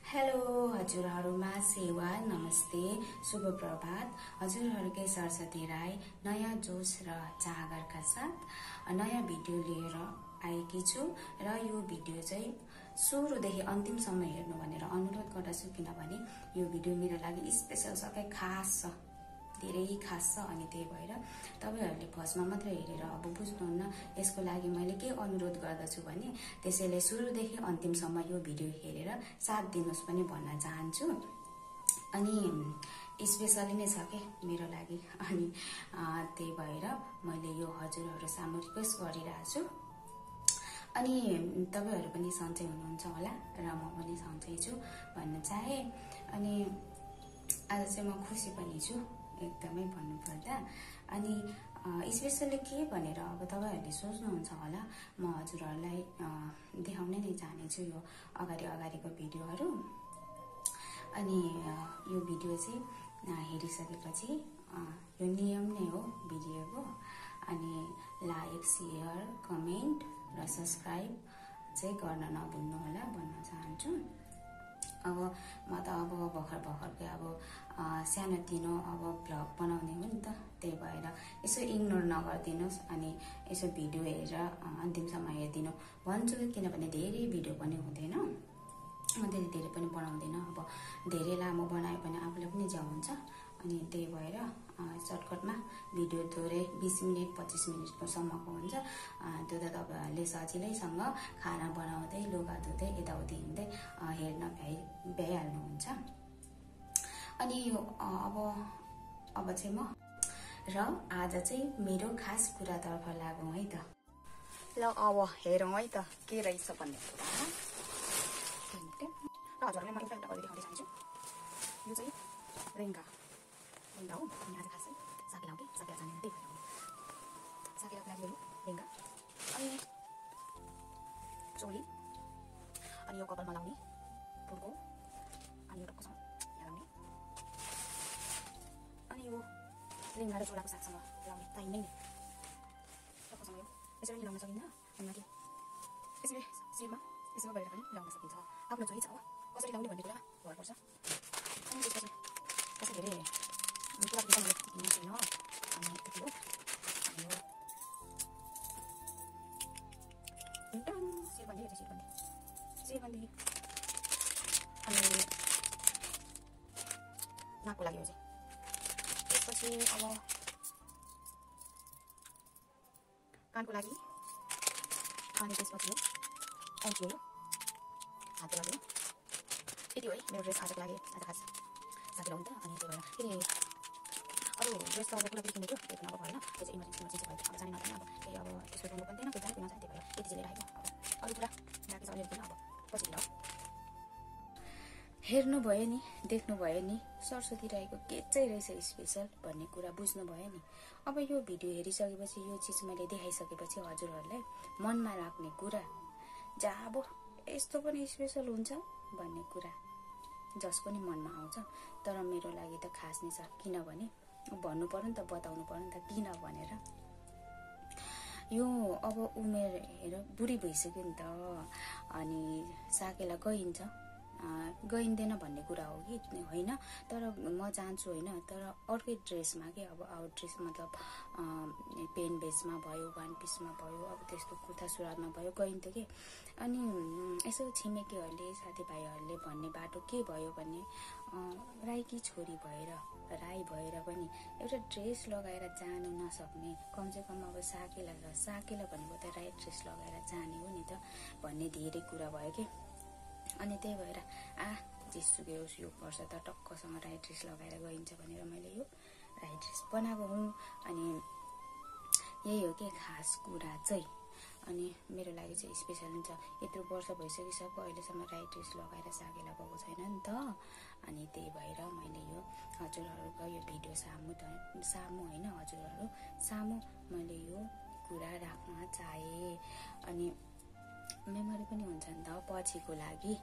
Hello हजुरहरुमा सेवा नमस्ते शुभ प्रभात। हजुरहरुकै सरस्वती राई नयाँ जोश र जागरका साथ नयाँ भिडियो लिएर आएकी छु र यो भिडियो चाहिँ सुरुदेखि अन्तिमसम्म हेर्नु भनेर अनुरोध गर्दछु, किनभने यो भिडियो मेरो लागि स्पेशल सबै खास छ, धेरै खास छ। अनि त्यही भएर तपाईहरुले फर्स्टमा मात्र हेरेर अब बुझ्नुहुन्न। यसको लागि मैले के अनुरोध गर्दछु भने त्यसैले सुरुदेखि अन्तिमसम्म यो भिडियो हेरेर साथ दिनुस् पनि भन्न चाहन्छु। अनि स्पेशली नै छ के मेरो लागि। अनि त्यही भएर मैले यो हजुरहरु सामु रिक्वेस्ट गरिरहेको छु। अनि तपाईहरु पनि सन्चै हुनुहुन्छ होला र म पनि सन्चै छु भन्न चाहे। अनि आज चाहिँ म खुसी पनि छु एकदमै भन्नुपर्दा। अनि स्पेशली के भनेर अब तपाईहरुले सोच्नुहुन्छ होला, म हजुरहरुलाई देखाउनै नै चाहन्छु यो अगाडिको भिडियोहरु। अनि यो भिडियो चाहिँ हेरिसकेपछि यो नियम नै हो भिडियोको। अनि लाइक, शेयर, कमेन्ट र सब्स्क्राइब चाहिँ गर्न नभुल्नु होला भन्न चाहन्छु। अब म त अब भर्खरकै अब सानोतिनो अब भ्लग बनाउने हो नि त, त्यही भएर यसो इग्नोर नगर्दिनुस्। अनि यसो भिडियो हेरेर अन्तिमसम्म हेर्दिनु भन्छु, किनभने धेरै भिडियो पनि हुँदैन, म त्यति धेरै पनि बनाउँदैन। अब धेरै लामो बनायो भने आफूलाई पनि जाउ हुन्छ। अनि त्यही भएर सर्टकटमा भिडियो थोरै 20 मिनेट 25 मिनेटको सम्मको हुन्छ। त्यो त तपाईहरुले सजिलैसँग खाना बनाउँदै, लुगा धुँदै, यताउति हिँड्दै हेर्न भ्याइहाल्नुहुन्छ। अनि यो अब चाहिँ म र आज चाहिँ मेरो खास कुरातर्फ लागौं है त। ल अब हेरौं है त के रहेछ भन्ने कुरा। र हजुरहरुलाई म एउटा गरेर देखाउँदै जान्छु। यो चाहिँ लेहंगा हो। अनि आज खास चाहिँ साकेला हो कि साकेला जाने त्यही भएर साकेलाको लागि यो लेहंगा। अनि चोली, अनि यो कपालमा लाउने फुलको, अनि यो टक्कोसँग यहाँ लाउने, अनि यो लेहंगा र चोलाको साथसँग लाउने चाहिने नि टक्कोसँग यो यसरी पनि लाउन सकिन्छ। अनि माथि यसरी शिरमा यसो गरेर पनि लाउन सकिन्छ। आफ्नो चोइस हो कसरी लाउने भन्ने कुरा भर पर्छ। अनि त्यसपछि कसै धेरै कुरा पनि मैले दिनु छैन। अनि त्यति हो। अनि यो शिरबन्दी अनि नाकको लागि हो चाहिँ। त्यसपछि अब कानको लागि, अनि त्यसपछि औँठी हो, हातको लागि हो। यति हो है मेरो ड्रेस आजको लागि। आज खास साकेला हो नि त। अनि त्यही भएर फेरि अरू ड्रेस त अब पुरा पनि किनेको त्यो पनि अब भएन। त्यो चाहिँ इमर्जेन्सीमा चाहिँ भयो। अब जाने नजाने अब केही अब त्यसको गर्नु पनि थिएन, कोही जाने कोही नजाने, त्यही भएर यति चाहिँ लिएर आएको। अब अरू कुरा बाँकी छ अलिअलि अब पछि ल हेर्नु भयो नि, देख्नु भयो नि सरस्वती राईको के चाहिँ रहेछ स्पेशल भन्ने कुरा बुझ्नु भयो नि। अब यो भिडियो हेरिसकेपछि यो चिज मैले देखाइसकेपछि हजुरहरुलाई मनमा लाग्ने कुरा जहाँ अब यस्तो पनि स्पेशल हुन्छ भन्ने कुरा जसको नि मनमा आउँछ। तर मेरो लागि त खास नै छ, किनभने भन्नु पर्यो नि त, बताउनु पर्यो नि त किन भनेर। यो अब उमेर हेर बुढी भइसक्यो नि त। अनि साकेला गइन्दैन भन्ने कुरा हो कि होइन, तर म चाहन्छु होइन, तर अर्कै ड्रेसमा के अब आउट ड्रेस मतलब पेन बेसमा भयो, वान पिसमा भयो, अब त्यस्तो कुर्ता सुरुवालमा भयो गइन्थ्यो कि। अनि यसो छिमेकीहरूले साथीभाइहरूले भन्ने बाटो के भयो भने राईकी छोरी भएर, राई भएर पनि एउटा ड्रेस लगाएर जानु नसक्ने, कमसेकम अब साकेला भनेको त राई ड्रेस लगाएर जाने हो नि त भन्ने धेरै कुरा भयो कि। अनि त्यही भएर जेसुकै होस् यो वर्ष त टक्कसँग राई ड्रेस लगाएर गइन्छ भनेर मैले यो राई ड्रेस बनाएको हुँ। अनि यही हो कि खास कुरा चाहिँ। अनि मेरो लागि चाहिँ स्पेशल हुन्छ। यत्रो वर्ष भइसकिसक्यो अहिलेसम्म राई ड्रेस लगाएर साकेला गएको छैन नि त। अनि त्यही भएर मैले यो हजुरहरुको यो भिडियो सामु होइन, हजुरहरु सामु मैले यो कुरा राख्न चाहे। अनि मेमोरी पनि हुन्छ नि त पछिको लागि।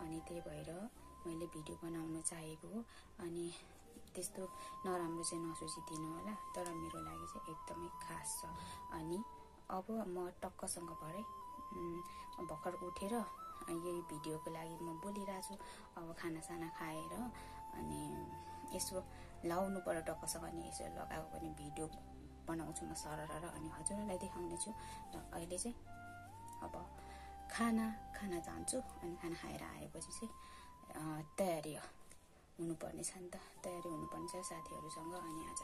अनि त्यही भएर मैले भिडियो बनाउन चाहेको हो। अनि त्यस्तो नराम्रो चाहिँ नसोचिदिनु होला, तर मेरो लागि चाहिँ एकदमै खास छ। अनि अब म टक्कसँग भरे भर्खर उठेर यही भिडियोको लागि म बोलिरहेको छु। अब खानासाना खाएर अनि यसो लाउनु पर्यो टक्कसँग अनि यसो लगाएको पनि भिडियो बनाउँछु म सरर अनि हजुरहरूलाई देखाउने छु। र अहिले चाहिँ अब खाना जान्छु अनि खाना खाएर आएपछि चाहिँ तयारी हुनुपर्ने छ नि त, तयारी हुनुपर्ने छ साथीहरूसँग। अनि आज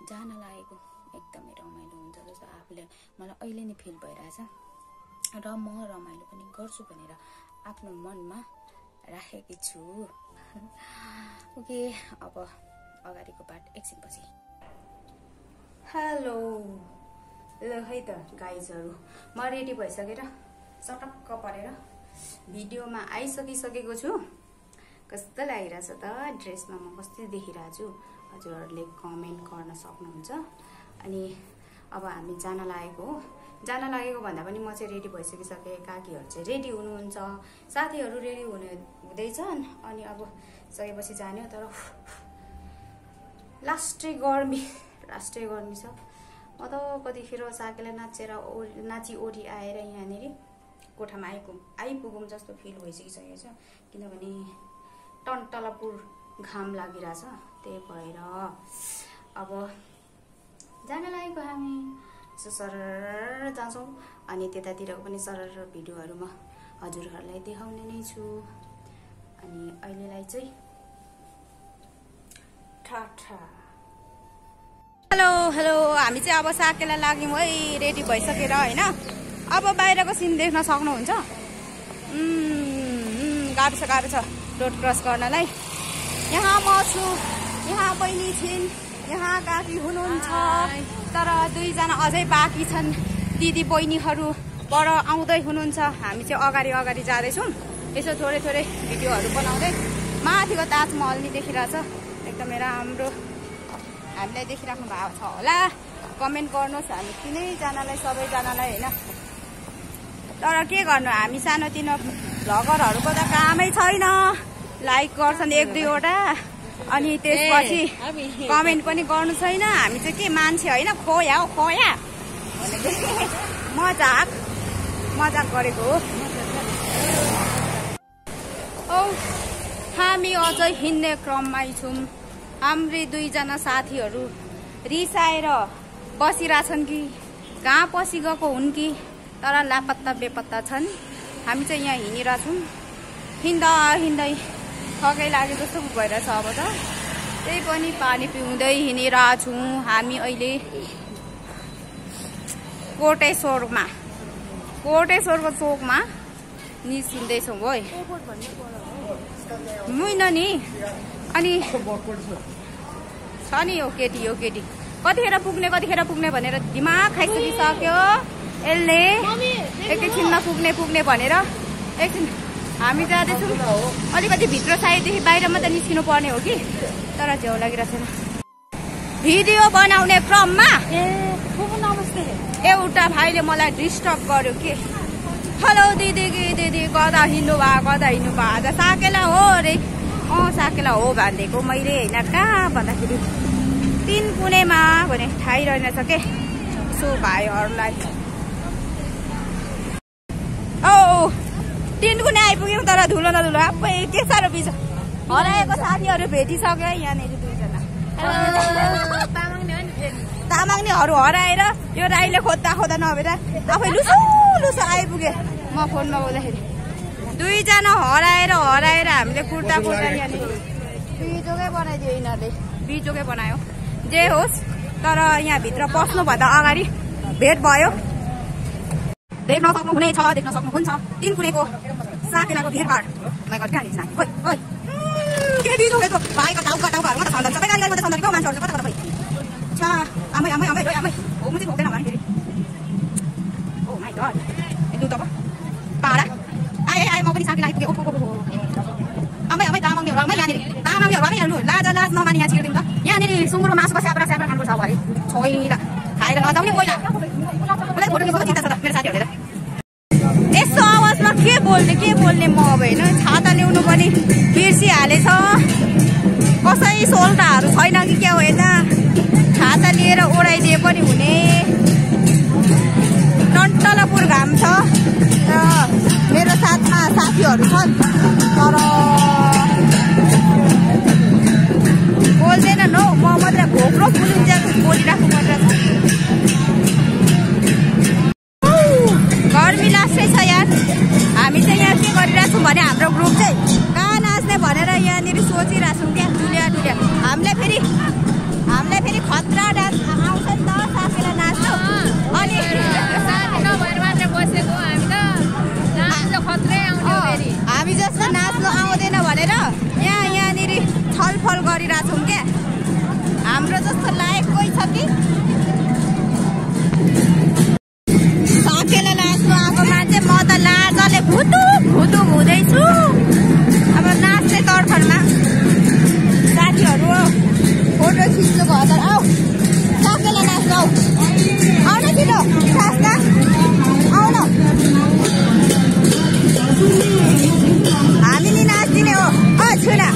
जान लागेको एकदमै रमाइलो हुन्छ जस्तो आफूले मलाई अहिले नै फिल भइरहेछ र म रमाइलो पनि गर्छु भनेर आफ्नो मनमा राखेकी छु। ओके, अब अगाडिको पार्ट एकछिनपछि। हेलो ल है त गाइजहरू, म रेडी भइसकेर चटक्क परेर भिडियोमा आइसकिसकेको छु। कस्तो लागिरहेछ त ड्रेसमा, म कस्तो देखिरहेको छु हजुरहरूले कमेन्ट गर्न सक्नुहुन्छ। अनि अब हामी जान लागेको भन्दा पनि म चाहिँ रेडी भइसकिसकेँ। काकीहरू चाहिँ रेडी हुनुहुन्छ, साथीहरू रेडी हुँदैछन्। अनि अब सकेपछि जाने हो, तर लास्टै गर्मी छ। म त कतिखेर साकेला नाची ओरी आएर यहाँनिर कोठामा आइपुगौँ जस्तो फिल भइसकिसकेको छ, किनभने टन्टलापुर घाम लागिरहेछ। त्यही भएर अब जान लागेको हामी सरर जान्छौँ अनि त्यतातिरको पनि सरर भिडियोहरू म हजुरहरूलाई देखाउने नै छु। अनि अहिलेलाई चाहिँ टाटा। हेलो, हामी चाहिँ अब साकेला लाग्यौँ है रेडी भइसकेर होइन। अब बाहिरको सिन देख्न सक्नुहुन्छ। गाह्रो छ रोड क्रस गर्नलाई। यहाँ म छु, यहाँ बहिनी छिन्, यहाँ काकी हुनुहुन्छ, तर दुईजना अझै बाँकी छन्। दिदी बहिनीहरू पर आउँदै हुनुहुन्छ। हामी चाहिँ अगाडि जाँदैछौँ। यसो थोरै भिडियोहरू बनाउँदै माथिको ताजमहल नि देखिरहेछ, एकदमै राम्रो। हामीलाई देखिराख्नु भएको छ होला, कमेन्ट गर्नुहोस् हामी तिनैजनालाई सबैजनालाई होइन। तर के गर्नु, हामी सानोतिनो भ्लगरहरूको त कामै छैन। लाइक गर्छन् 1-2वटा अनि त्यसपछि कमेन्ट पनि गर्नु छैन। हामी चाहिँ के मान्छे होइन, खोया भनेको मजाक गरेको हो। हामी अझै हिँड्ने क्रममै छौँ। हाम्रै दुईजना साथीहरू रिसाएर बसिरहेछन् कि कहाँ पसी गएको हुन् कि, तर लापत्ता बेपत्ता छन्। हामी चाहिँ यहाँ हिँडिरहेछौँ। हिँड्दै थकै लाग्यो जस्तो भइरहेछ। अब त त्यही पनि पानी पिउँदै हिँडिरहेछौँ। हामी अहिले कोटेश्वरको चोकमा निस्किँदैछौँ है। मुइन नि अनि छ नि यो केटी कतिखेर पुग्ने भनेर दिमाग खाइसकिसक्यो यसले। एकैछिनमा पुग्ने भनेर एकछिन हामी जाँदैछौँ। अलिकति भित्र साइडदेखि बाहिर मात्रै निस्किनु पर्ने हो कि, तर झ्याउ लागिरहेको छैन। भिडियो बनाउने क्रममा एउटा भाइले मलाई डिस्टर्ब गर्यो के। हेलो दिदी कता हिँड्नु भयो आज साकेला हो अरे। साकेला हो भनिदिएको मैले होइन, कहाँ भन्दाखेरि 3 कुनेमा भने थाहै रहेनछ के। सो भाइहरूलाई 3 कुने आइपुग्यौँ, तर धुलो आफै के साह्रो बिच हराएको साथीहरू भेटिसक्यो यहाँनिर दुईजना। तामाङनेहरू हराएर यो राईले खोज्दा नभएर आफै लुसो आइपुगे। म फोनमा बोल्दाखेरि दुईजना हराएर हामीले कुर्ता यहाँनिर बिजोकै बनाइदियो। यिनीहरूले बिजोकै बनायो। जे होस्, तर यहाँभित्र पस्नुभन्दा अगाडि भेट भयो। देख्न सक्नुहुन्छ 3 कुनेको साकेलाको भेटघाट। के बिजोकै त भाइको टाउकाहरूमा त सन्दर्भ सबै गाडीमा त सन्दर्भको मान्छेहरू कता भाइ आमै हो म चाहिँ खोक्दैन होला फेरि। ओ माई गड, लु त पाडा आए म पनि साकेला आइपुगेँ। आमै तामाङनेहरू हेर्नु लाज नमानी यहाँ छिर्दिउँ त। यहाँनिर सुँगुरको मासुको स्याब्रा खानुपर्छ अरे छोइला खाएर नजाउने पहिला मलाई फोटो खिच्नु चिन्ता छ त मेरो साथीहरूले। यस्तो आवाजमा के बोल्ने म अब होइन। छाता ल्याउनु पनि बिर्सिहालेछ। कसै सोल्टाहरू छैन कि क्या हो यता। छाता लिएर ओढाइदिए पनि हुने। टन्टलापुर घाम छ र मेरो साथमा साथी साथीहरू छन् तर बोल्दैनन् हौ। म मात्रै घोप्रो फुलुन्जेल बोलिराख्नु परिरहेछ। गर्मी लाग्छै छ यार। हामी चाहिँ यहाँ के गरिरहेछौँ भने हाम्रो ग्रुप चाहिँ कहाँ नाच्ने भनेर यहाँनिर सोचिरहेछौँ क्या। डुलिया डुलिया हामीलाई फेरि खतरा डान्स आउँछ नि त साथीलाई नाच्नु। अनि हामी जस्तो नाच्नु आउँदैन भनेर यहाँनिर छलफल गरिरहेछौँ क्या। हाम्रो जस्तो लायक कोही छ कि? साकेला नाच्नु आएको मान्छे म त लाजले भुतु हुँदैछु। अब नाच्ने तर्फरमा साथीहरू फोटो खिच्नुको हतार। आऊ साकेला नाच्नु आऊ आउन छिटो सास्ता आउन। हामी नि नाच्दिने हो। छुना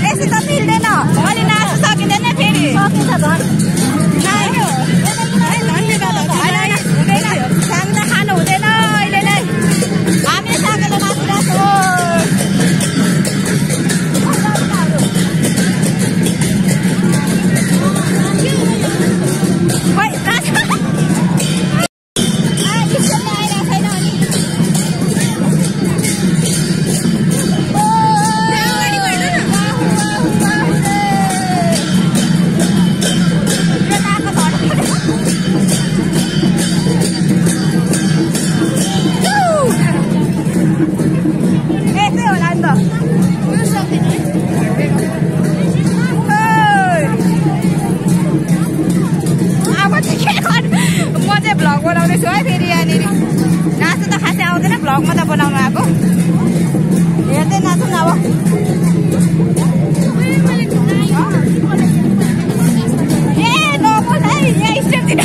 यसो त मिल्दैन। अनि नाच्नु सकिँदैन फेरि साङ्दा खानु हुँदैन अहिले नै। हामीले साकेला नाचिरहेको भ्लगमा त बनाउनु आएको। हेर्दै नाच्नु न अब। ए नबोल है यहाँ स्टेप दिन।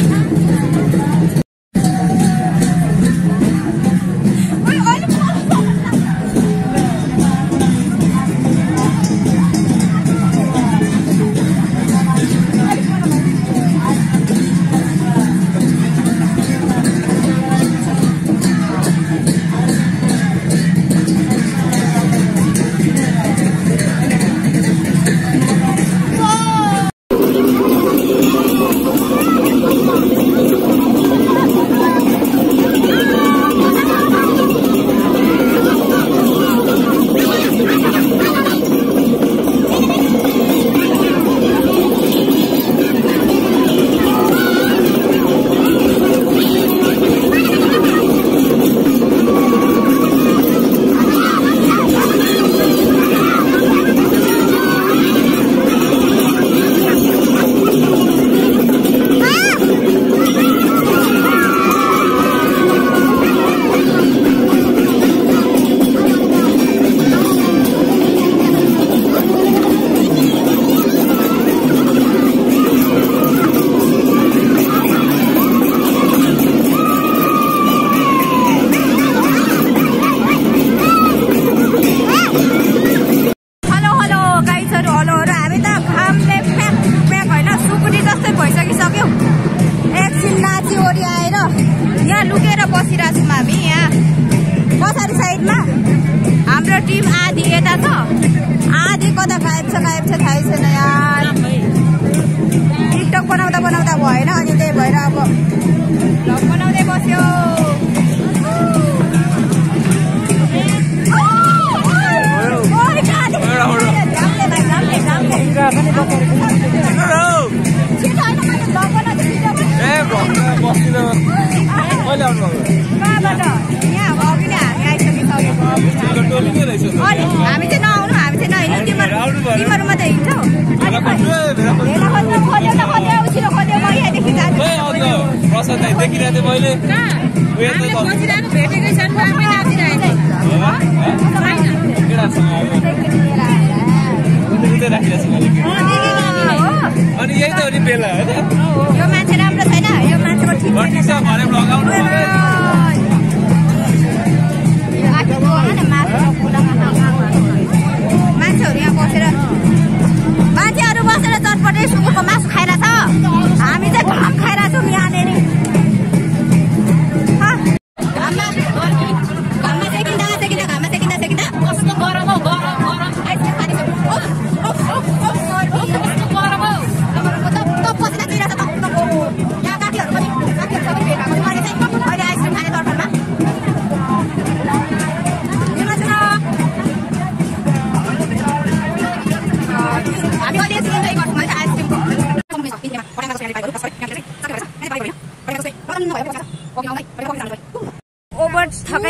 मान्छेहरू बसेर चटपटे सुँगुरको मासु खाइरहेछ।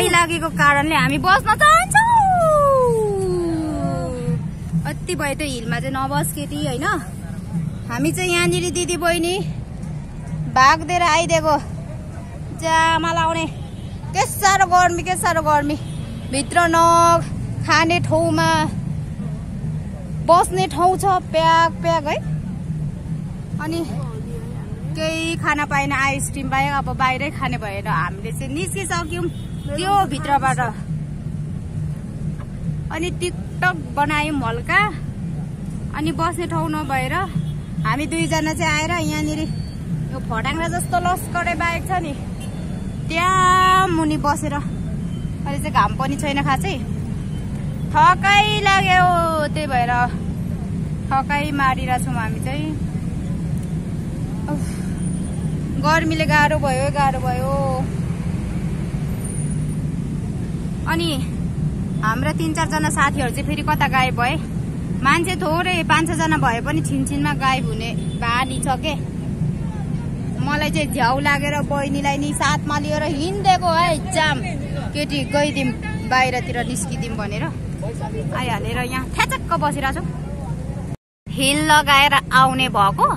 थकै लागेको कारणले हामी बस्न चाहन्छौँ। अति भयो त्यो हिलमा चाहिँ नबस केटी होइन। हामी चाहिँ यहाँनिर दिदी बहिनी भाग्देर आइदिएको जामा लाउने। के साह्रो गर्मी, के साह्रो गर्मी। भित्र न खाने ठाउँमा बस्ने ठाउँ छ प्याक प्याक है। अनि केही खाना पाएन, आइसक्रिम पायो। अब बाहिरै खाने भएन, हामीले चाहिँ निस्किसक्यौँ त्यो भित्रबाट। अनि टिकटक बनायौँ हल्का। अनि बस्ने ठाउँ नभएर हामी दुईजना चाहिँ आएर यहाँनिर यो फटाङ्ग्रा जस्तो लस्करे बाइक छ नि त्यहाँ मुनि बसेर। अहिले चाहिँ घाम पनि छैन खासै, थकै लाग्यो। त्यही भएर थकै मारिरहेछौँ हामी चाहिँ। गर्मीले गाह्रो भयो, गाह्रो भयो। अनि हाम्रा 3-4 जना साथीहरू चाहिँ फेरि कता गायब भए। मान्छे थोरै 5-6 जना भए पनि छिनछिनमा गायब हुने बानी छ के। मलाई चाहिँ झ्याउ लागेर बहिनीलाई नि साथमा लिएर हिँडेको है। जाम केटी गइदिउँ बाहिरतिर निस्किदिउँ भनेर आइहालेर यहाँ ठ्याचक्क बसिरहेको छु। हिल लगाएर आउने भएको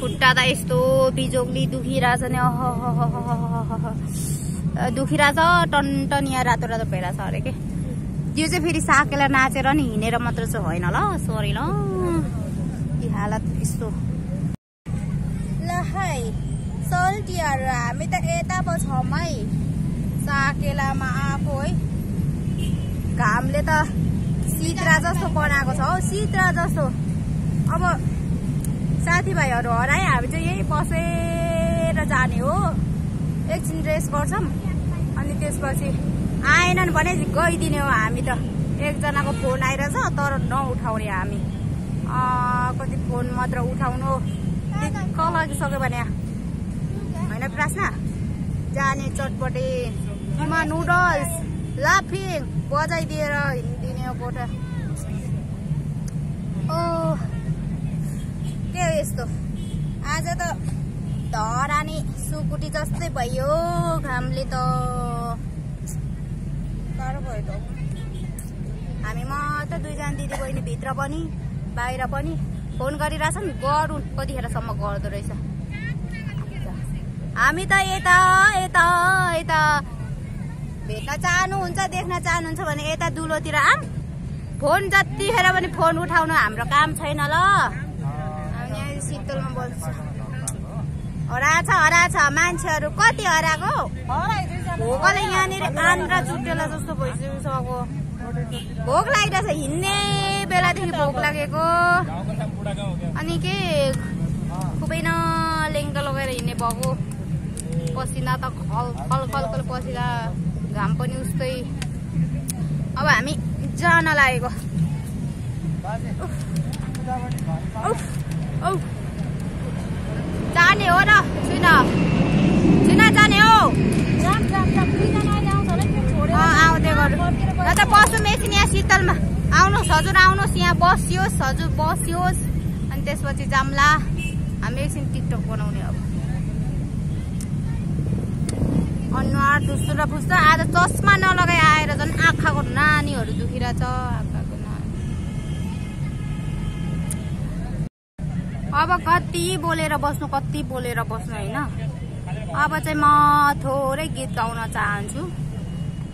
खुट्टा त यस्तो बिजोगली दुखिरहेछ नि। दुखिरहेछ टनटन। यहाँ रातो रातो भइरहेछ अरे के। त्यो चाहिँ फेरि साकेला नाचेर नि हिँडेर मात्र चाहिँ होइन ल। सरी ल, यो हालत यस्तो। ल है सल्टीहरू हामी त यता पो छौँ है, साकेलामा आएको है। घामले त सिद्रा जस्तो बनाएको छ हौ, सिद्रा जस्तो। अब साथीभाइहरू हराए हामी चाहिँ यही बसेर जाने हो। एकछिन रेस्ट गर्छौँ अनि त्यसपछि आएनन् भने गइदिने हो हामी त। एकजनाको फोन आइरहेछ तर नउठाउने हामी। कति फोन मात्र उठाउनु दिक्क लागिसक्यो भने होइन प्रार्थना। जाने चटपटे किमा नुडल्स लाफिङ बजाइदिएर हिँडिदिने हो कोठा। ओ के हो यस्तो। आज त धरानी सुकुटी जस्तै भयो घामले त। गाह्रो भयो त। हामी मात्र 2 जना दिदी बहिनी भित्र पनि बाहिर पनि फोन गरिरहेछौँ। गरौँ कतिखेरसम्म गर्दो रहेछ। हामी त यता यता यता भेट्न चाहनुहुन्छ, देख्न चाहनुहुन्छ भने यता दुलोतिर आम। फोन जतिखेर पनि फोन उठाउनु हाम्रो काम छैन ल। हामी यहाँ शीतलमा बस्छ। हराछ मान्छेहरू कति हराएको। भोकले यहाँनिर आन्द्रा चुटेला जस्तो भइसक्यो। भोक लागिरहेछ, हिँड्ने बेलादेखि भोक लागेको। अनि के खुबै न लेङ्गा लगाएर हिँड्ने भएको। पसिना त खल पसिना, घाम पनि उस्तै। अब हामी जान लागेको। जाने हो र छुइन जाने हो। आउँदै गर्नु र त बसौँ एकछिन यहाँ शीतलमा। आउनुहोस् हजुर, आउनुहोस् यहाँ बसियोस् हजुर, बसियोस्। अनि त्यसपछि जाम्ला हामी एकछिन टिकटक बनाउने। अब अनुहार दुस्तो र फुस्दो। आज चस्मा नलगाइ आएर झन् आँखाको नानीहरू दुखिरहेछ। आँखाको नानी अब कति बोलेर बस्नु होइन। अब चाहिँ म थोरै गीत गाउन चाहन्छु।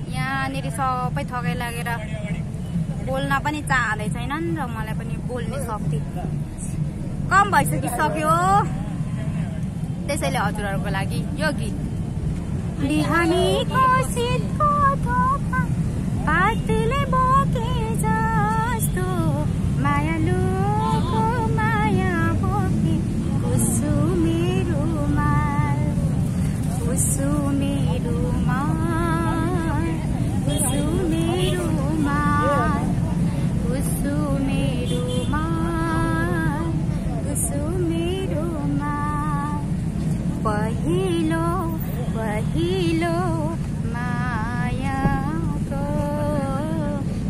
यहाँनिर सबै थकै लागेर बोल्न पनि चाहँदै छैनन् र मलाई पनि बोल्ने शक्ति कम भइसकिसक्यो। त्यसैले हजुरहरूको लागि यो गीत। बिहानीको शीतको थोपा पातले बोके जस्तो मायालुको माया बोके कुसुमे रुमाल, कुसुमे रुमाल, कुसुमे रुमाल, कुसुमे रुमाल, कुसुमे रुमाल। पहिलो मायाको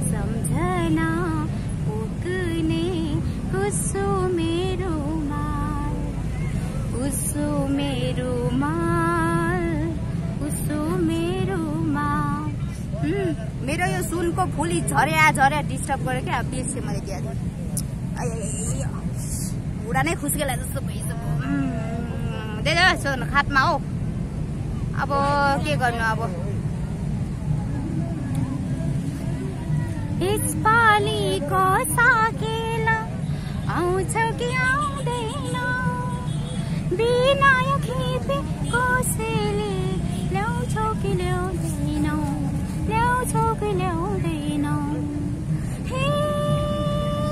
सम्झना पुग्ने कुसुमे रुमाल, कुसुमे रुमाल, कुसुमे रुमाल। मेरो यो सुनको फुली झर्या डिस्टर्ब गरेँ क्या। बिर्सेँ मैले दिएको बुढा नै खुस्केला जस्तो भइसक्यो। त्यही त खातमा हो। अब के गर्नु अब। यसपालिको साकेला आउँछ कि आउँदैन बिना यो खेपे कसैले ल्याउँछौ कि ल्याउँदैनौ ल्याउँछौ कि ल्याउँदैनौ हे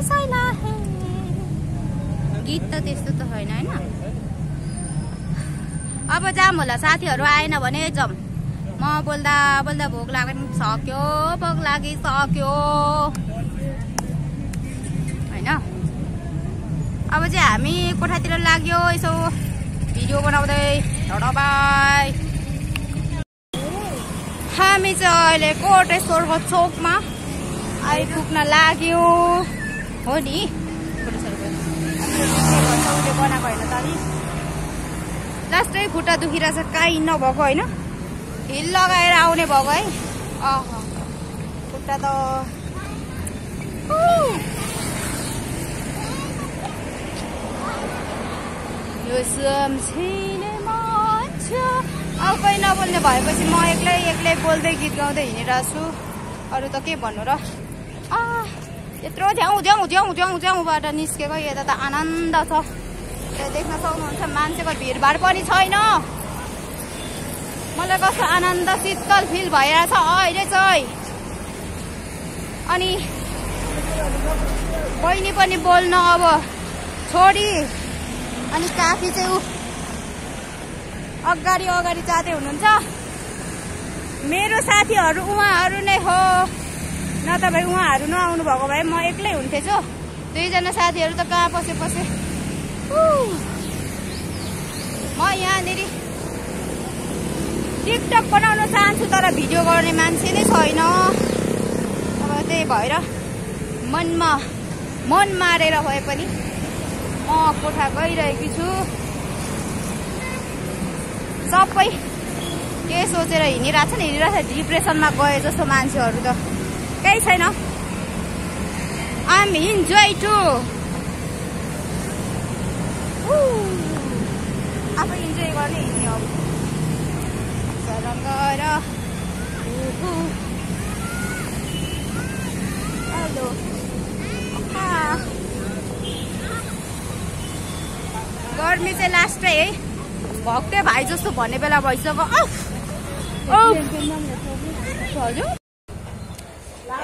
सैला हे। गीत त त्यस्तो त होइन होइन। अब जाम होला साथीहरू आएन भने जाम। म बोल्दा बोल्दा भोक लागिसक्यो भोक लागिसक्यो होइन। अब चाहिँ हामी कोठातिर लाग्यो यसो भिडियो बनाउँदै बाई। हामी चाहिँ अहिले कोटेश्वरको चोकमा आइपुग्न लाग्यो हो नि। उसले बनाएको होइन त नि लास्टै खुट्टा दुखिरहेछ काहीँ नभएको होइन। हिल लगाएर आउने भएको है। खुट्टा त यो सम्झिने मान्छे। अब कोही नबोल्ने भएपछि म एक्लै बोल्दै गीत गाउँदै हिँडिरहेको छु। अरू त के भन्नु र। यत्रो झ्याउबाट निस्केको यता त आनन्द छ। देख्न सक्नुहुन्छ मान्छेको भिडभाड पनि छैन। मलाई कस्तो आनन्द शीतल फिल भइरहेछ अहिले चाहिँ। अनि बहिनी पनि बोल्न अब छोडी अनि काफी चाहिँ ऊ अगाडि जाँदै हुनुहुन्छ। मेरो साथीहरू उहाँहरू नै हो। नत्र भए उहाँहरू नआउनु भएको भए म एक्लै हुन्थेँ जो। दुईजना साथीहरू त कहाँ पसे। म यहाँनिर टिकटक बनाउन चाहन्छु तर भिडियो गर्ने मान्छे नै छैन। अब त्यही भएर मन मारेर भए पनि म कोठा गइरहेकी छु। सबै के सोचेर हिँडिरहेछ डिप्रेसनमा गए जस्तो मान्छेहरू त केही छैन। आइएम इन्जोय टु आफै इन्जोय गर्ने हिँड्ने अब गएर। हेलो गर्मी चाहिँ लास्टै है। भक्ते भाइ जस्तो भन्ने बेला भइसक्यो।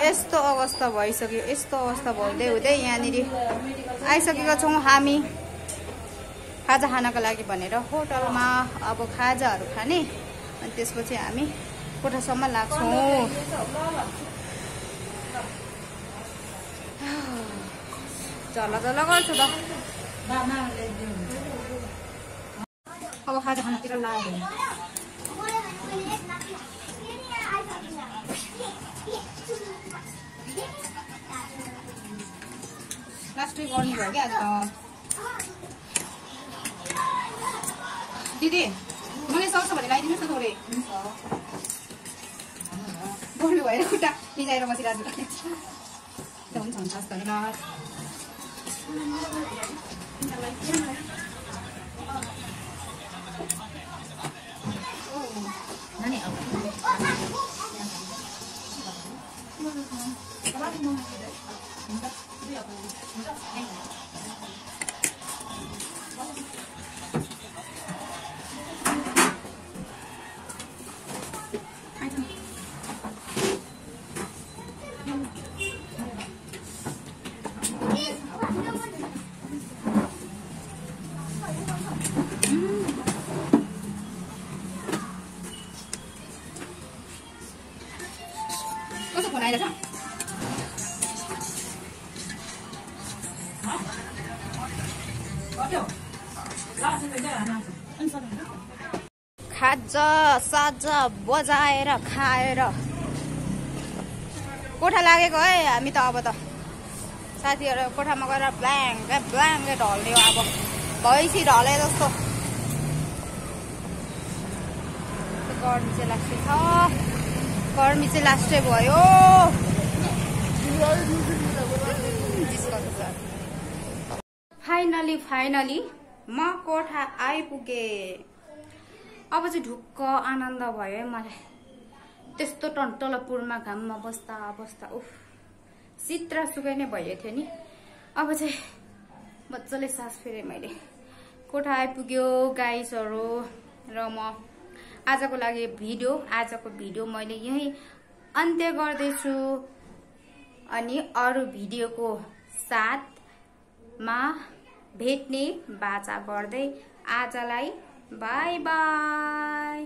यस्तो अवस्था भइसक्यो। यस्तो अवस्था हुँदै यहाँनिर आइसकेका छौँ हामी खाजा खानको लागि भनेर होटलमा। अब खाजाहरू खाने अनि त्यसपछि हामी कोठासम्म लाग्छौँ। झल्ला गर्छु त। अब खाजा खानातिर लाग्यो। लास्टै गर्नु भयो क्या आज त। दिदी मलाई सक्छ भने लगाइदिनुहोस् न थोरै। बोल्नु भएर खुट्टा मिलाएर बसिरहेको छु। हुन्छ धन्यवाद। खाजा साजा बजाएर खाएर कोठा लागेको है हामी त। अब त साथीहरू कोठामा गएर ब्ल्याङ्कै ढल्ने हो। अब भैँसी ढले जस्तो गर्मी चाहिँ लाग्छ। गर्मी चाहिँ लास्टै भयो। फाइनली म कोठा आइपुगे। अब चाहिँ ढुक्क आनन्द भयो है मलाई। त्यस्तो टन्टलपुरमा घाममा बस्दा उफ चित्र सुकै नै भइएको थियो नि। अब चाहिँ मजाले सास फेरेँ मैले। कोठा आइपुग्यो गाइसहरू र म आजको भिडियो मैले यही अन्त्य गर्दैछु। अनि अरू भिडियोको साथमा भेट्ने बाचा गर्दै आजलाई बाई बाई।